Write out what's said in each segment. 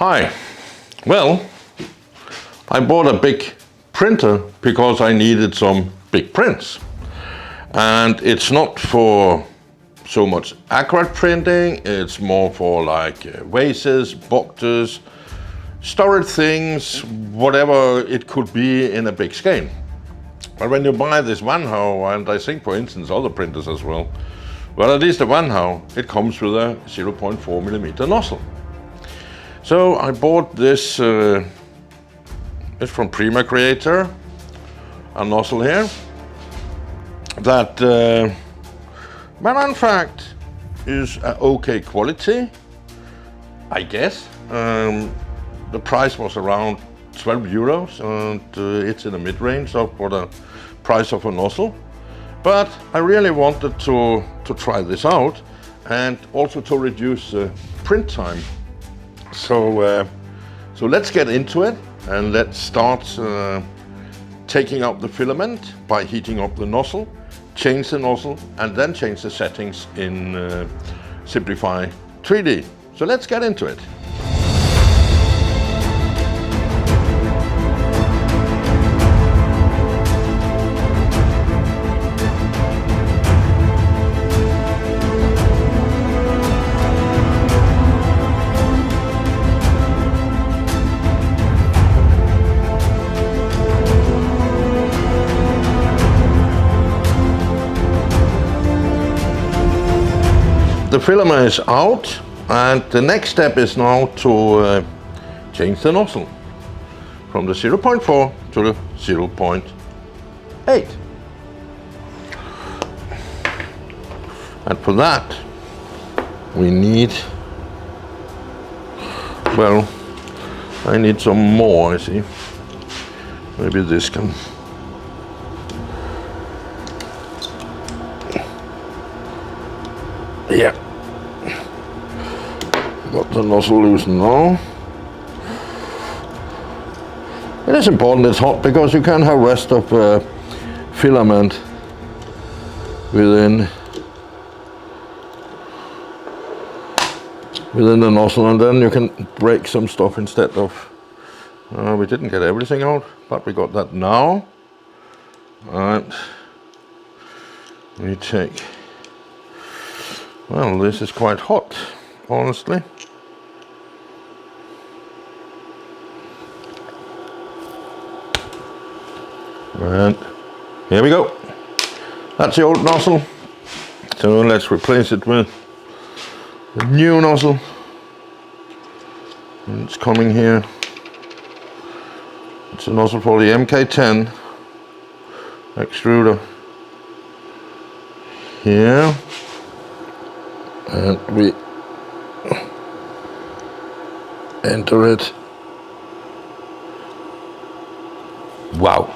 Hi. Well, I bought a big printer because I needed some big prints. And it's not for so much accurate printing, it's more for like vases, boxes, storage things, whatever it could be in a big scale. But when you buy this Wanhao, and I think for instance other printers as well, but at least the Wanhao, it comes with a 0.4mm nozzle. So I bought this, it's from Prima Creator, a nozzle here, that well, in fact is okay quality, I guess. The price was around 12 euros and it's in the mid-range of what a price of a nozzle. But I really wanted to try this out and also to reduce print time. So let's get into it and let's start taking out the filament by heating up the nozzle, change the nozzle and then change the settings in Simplify 3D. So let's get into it. The filament is out and the next step is now to change the nozzle from the 0.4 to the 0.8. And for that we need, well, I need some more, I see. Maybe this can. Yeah. Got the nozzle loose now. It is important it's hot because you can have rest of filament within the nozzle, and then you can break some stuff instead of. We didn't get everything out, but we got that now. And we take. Well, this is quite hot, honestly. And here we go. That's the old nozzle. So let's replace it with the new nozzle. And it's coming here. It's a nozzle for the MK10 extruder. Here. And we enter it. Wow.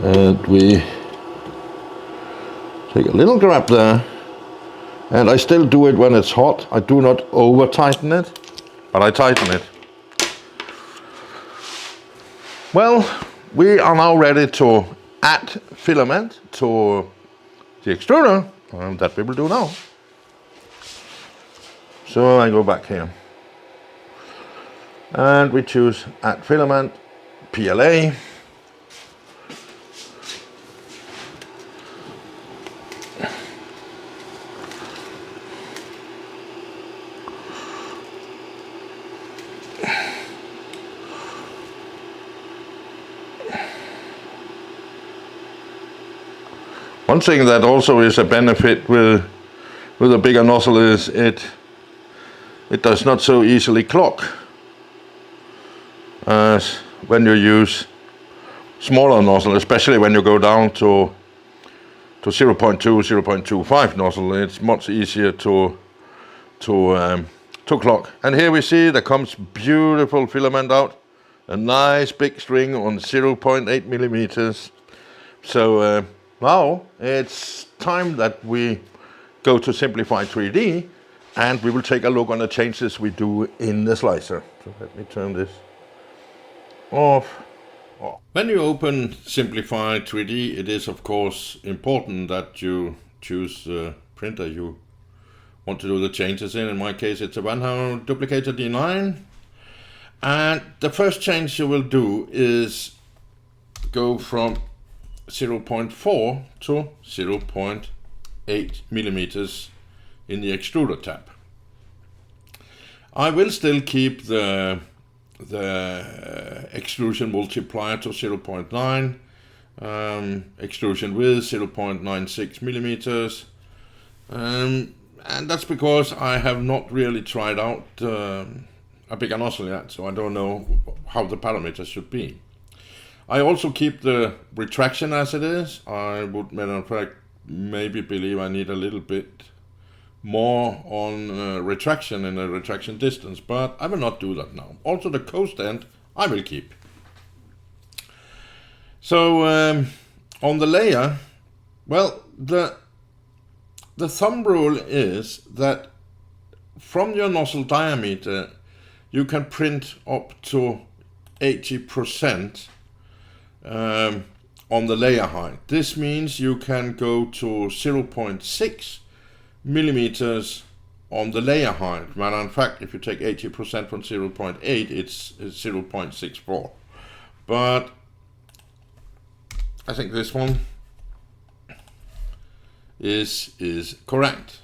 And we take a little grab there, and I still do it when it's hot. I do not over tighten it, but I tighten it. Well, we are now ready to add filament to the extruder, and that we will do now. So I go back here and we choose add filament, PLA. One thing that also is a benefit with a bigger nozzle is it does not so easily clog as when you use smaller nozzle, especially when you go down to 0.2, 0.25 nozzle. It's much easier to clog. And here we see there comes beautiful filament out, a nice big string on 0.8 millimeters. So now it's time that we go to Simplify 3D and we will take a look on the changes we do in the slicer. So let me turn this off. When you open Simplify 3D, it is of course important that you choose printer you want to do the changes in. In my case, it's a Wanhao Duplicator D9. And the first change you will do is go from 0.4 to 0.8 millimeters in the extruder tab. I will still keep the extrusion multiplier to 0.9, extrusion width 0.96 millimeters, and that's because I have not really tried out a bigger nozzle yet, so I don't know how the parameters should be. I also keep the retraction as it is. I would, matter of fact, maybe believe I need a little bit more on retraction in the retraction distance, but I will not do that now. Also the coast end I will keep. So on the layer, well, the thumb rule is that from your nozzle diameter you can print up to 80% on the layer height. This means you can go to 0.6 millimeters on the layer height. Matter of fact, if you take 80% from 0.8, it's 0.64. But I think this one is correct.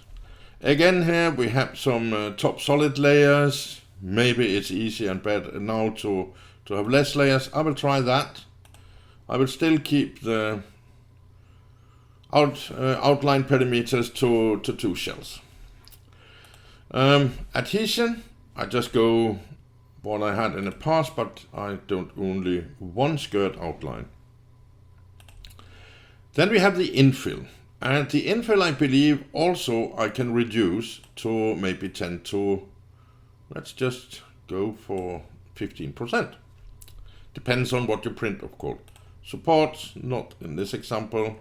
Again, here we have some top solid layers. Maybe it's easier and better now to have less layers. I will try that. I will still keep the outline perimeters to 2 shells. Adhesion, I just go what I had in the past, but I don't only one skirt outline. Then we have the infill, and the infill I believe also I can reduce to maybe 10 to, let's just go for 15%. Depends on what you print, of course. Support, not in this example.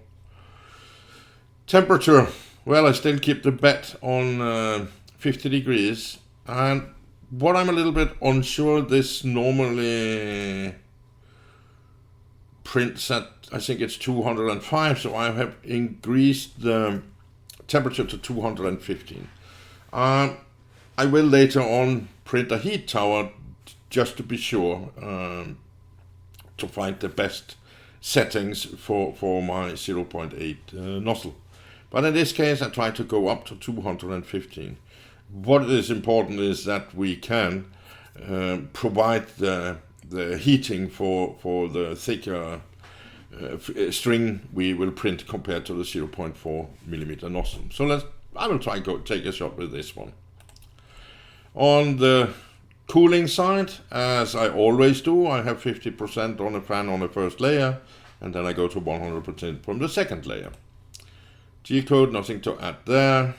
Temperature, well, I still keep the bet on 50 degrees, and what I'm a little bit unsure, this normally prints at, I think it's 205, so I have increased the temperature to 215. I will later on print a heat tower just to be sure, to find the best settings for my 0.8 nozzle. But in this case I try to go up to 215. What is important is that we can provide the heating for the thicker string we will print compared to the 0.4 millimeter nozzle. So I will try to take a shot with this one. On the cooling side, as I always do, I have 50% on the fan on the first layer, and then I go to 100% from the second layer. G-code, nothing to add there.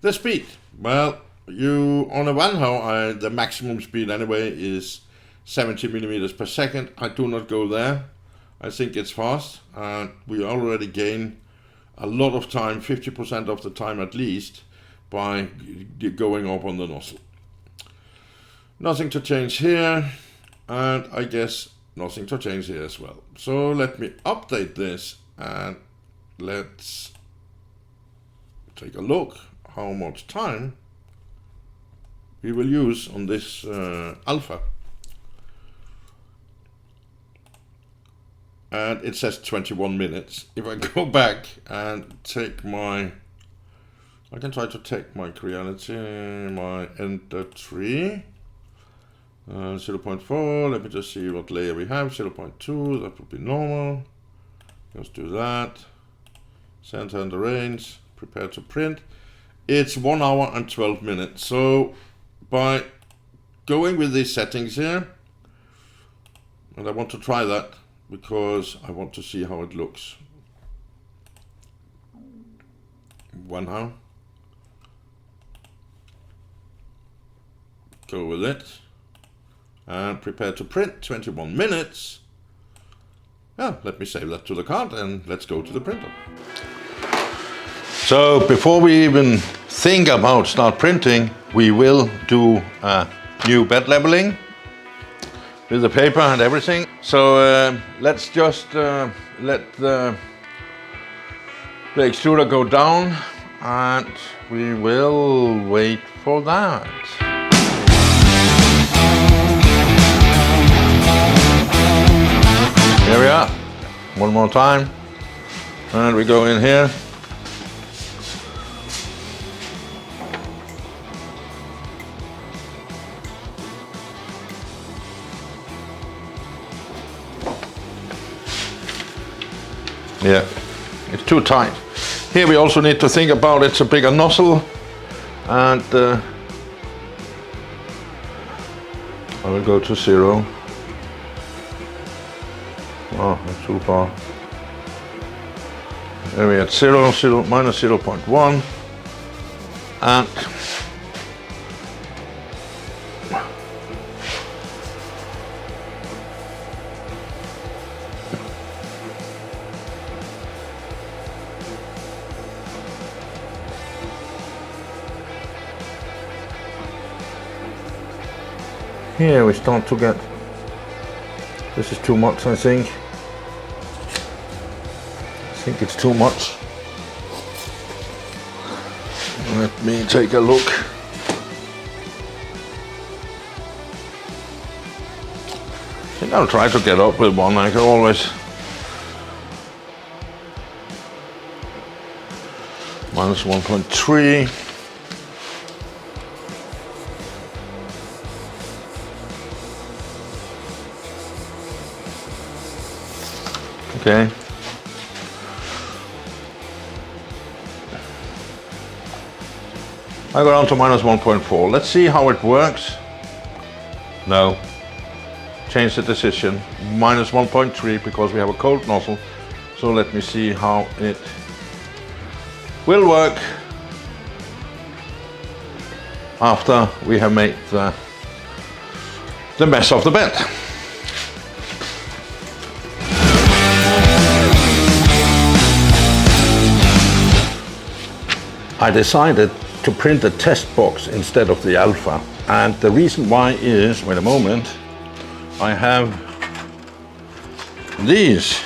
The speed, well, on a Wanhao, the maximum speed anyway is 70 millimeters per second. I do not go there. I think it's fast, and we already gain a lot of time, 50% of the time at least, by going up on the nozzle. Nothing to change here, and I guess nothing to change here as well. So let me update this, and let's take a look how much time we will use on this alpha. And it says 21 minutes. If I go back and take I can try to take my Creality, my Enter 3, 0.4, let me just see what layer we have, 0.2, that would be normal. Let's do that. Center and the range, prepare to print. It's 1 hour and 12 minutes. So by going with these settings here, and I want to try that because I want to see how it looks. Wanhao. Go with it. And prepare to print, 21 minutes. Yeah, let me save that to the card and let's go to the printer. So before we even think about start printing, we will do a new bed leveling with the paper and everything. So let's just let the the extruder go down, and we will wait for that. Here we are, one more time, and we go in here. Yeah, it's too tight. Here we also need to think about it's a bigger nozzle, and I will go to 0. Oh, that's too far. There we are at 0, minus 0.1, and here we start to get, this is too much, I think. I think it's too much. Let me take a look. I think I'll try to get up with one. I can always minus 1.3. Okay. I go down to minus 1.4. Let's see how it works. No. Change the decision. Minus 1.3 because we have a cold nozzle. So let me see how it will work after we have made the mess of the bed. I decided to print a test box instead of the alpha, and the reason why is, wait a moment, I have these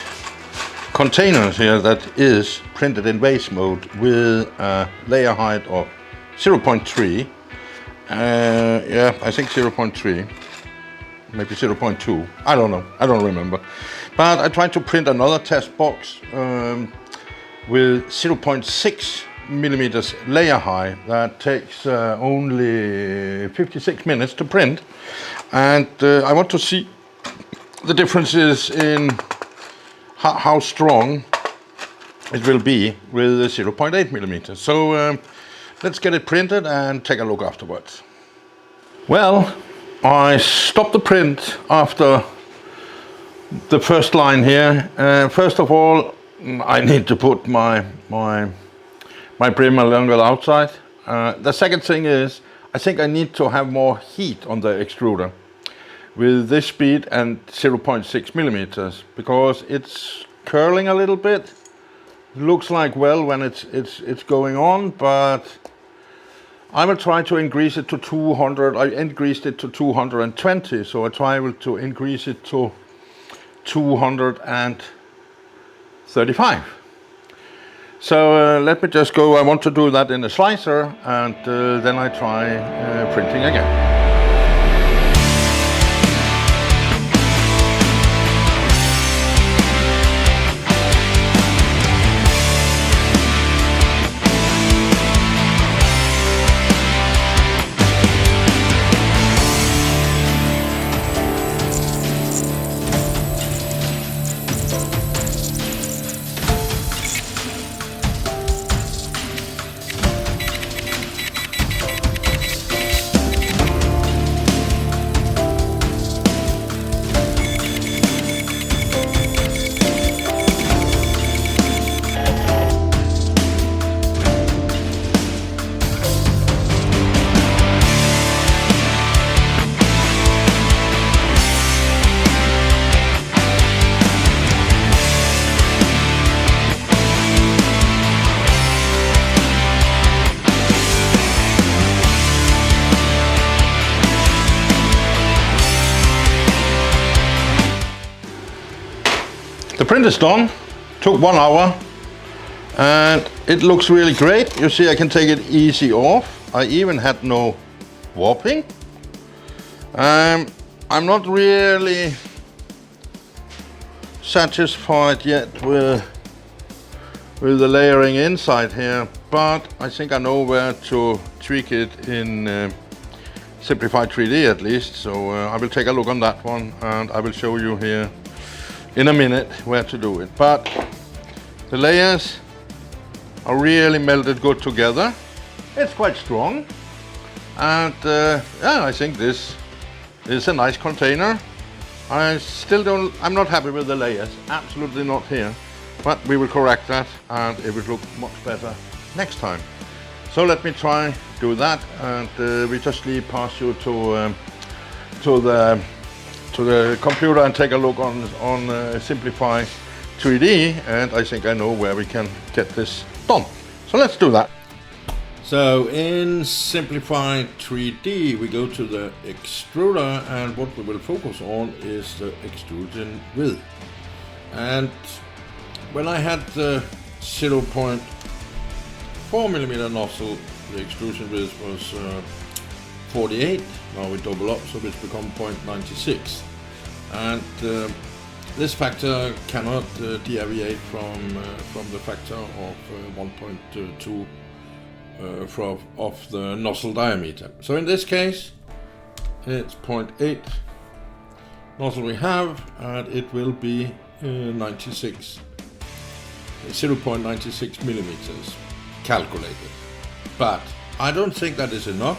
containers here that is printed in base mode with a layer height of 0.3. Yeah, I think 0.3, maybe 0.2, I don't know, I don't remember. But I tried to print another test box with 0.6 millimeters layer high that takes only 56 minutes to print, and I want to see the differences in how strong it will be with 0.8 millimeters. So let's get it printed and take a look afterwards. Well, I stopped the print after the first line here. First of all, I need to put my brim along the outside. The second thing is, I think I need to have more heat on the extruder with this speed and 0.6 millimeters because it's curling a little bit. It looks like well when it's going on, but I will try to increase it to 200. I increased it to 220, so I try to increase it to 235. So let me just go, I want to do that in a slicer, and then I try printing again. The print is done, took 1 hour. And it looks really great. You see, I can take it easy off. I even had no warping. I'm not really satisfied yet with the layering inside here, but I think I know where to tweak it in Simplify 3D at least. So I will take a look on that one, and I will show you here in a minute where to do it. But the layers are really melted good together. It's quite strong, and yeah, I think this is a nice container. I'm not happy with the layers, absolutely not here, but we will correct that and it will look much better next time. So let me try do that, and we just pass you to the computer and take a look on Simplify 3D, and I think I know where we can get this done. So let's do that. So in Simplify 3D, we go to the extruder, and what we will focus on is the extrusion width. And when I had the 0.4 millimeter nozzle, the extrusion width was 48. Now we double up, so it's become 0.96. And this factor cannot deviate from the factor of 1.2 of the nozzle diameter. So in this case, it's 0.8 nozzle we have, and it will be 0.96 millimeters calculated. But I don't think that is enough.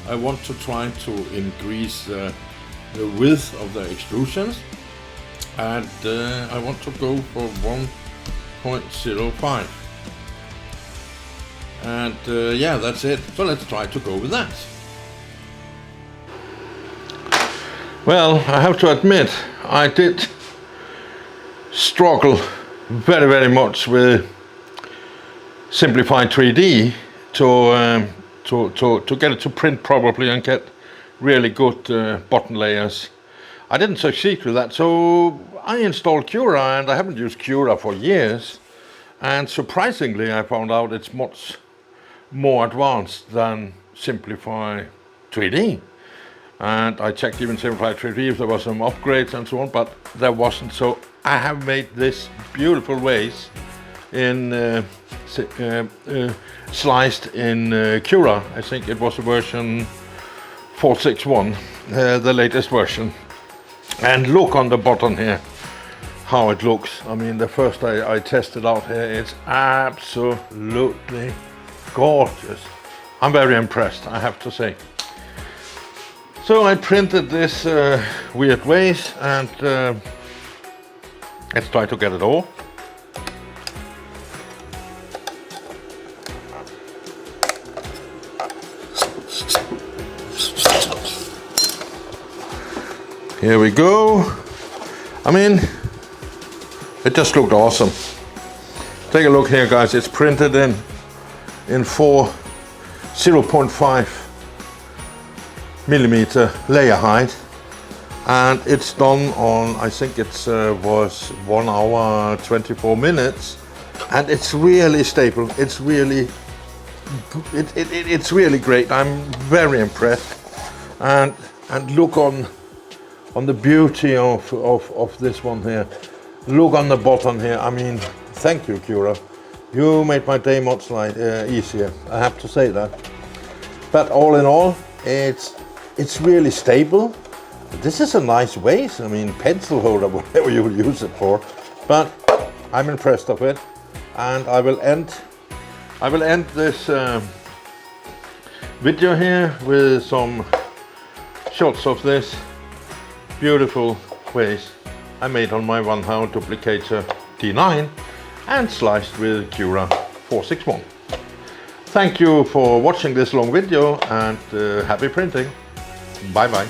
I want to try to increase the width of the extrusions, and I want to go for 1.05. And yeah, that's it. So let's try to go with that. Well, I have to admit, I did struggle very, very much with Simplify 3D to get it to print properly and get really good button layers. I didn't succeed with that, so I installed Cura, and I haven't used Cura for years. And surprisingly, I found out it's much more advanced than Simplify 3D. And I checked even Simplify 3D if there was some upgrades and so on, but there wasn't. So I have made this beautiful vase in sliced in Cura. I think it was a version 461, the latest version. And look on the bottom here, how it looks. I mean, the first I tested out here, it's absolutely gorgeous. I'm very impressed, I have to say. So I printed this weird vase, and let's try to get it all. Here we go. I mean, it just looked awesome. Take a look here, guys. It's printed in 0.5 millimeter layer height, and it's done on, I think it's was 1 hour 24 minutes, and it's really stable. It's really it's really great. I'm very impressed, and look on the beauty of this one here. Look on the bottom here. I mean, thank you, Cura. You made my day much easier, I have to say that. But all in all, it's really stable. This is a nice vase. I mean, pencil holder, whatever you will use it for. But I'm impressed of it, and I will end this video here with some shots of this beautiful vase I made on my Wanhao Duplicator D9 and sliced with Cura 461. Thank you for watching this long video, and happy printing. Bye bye.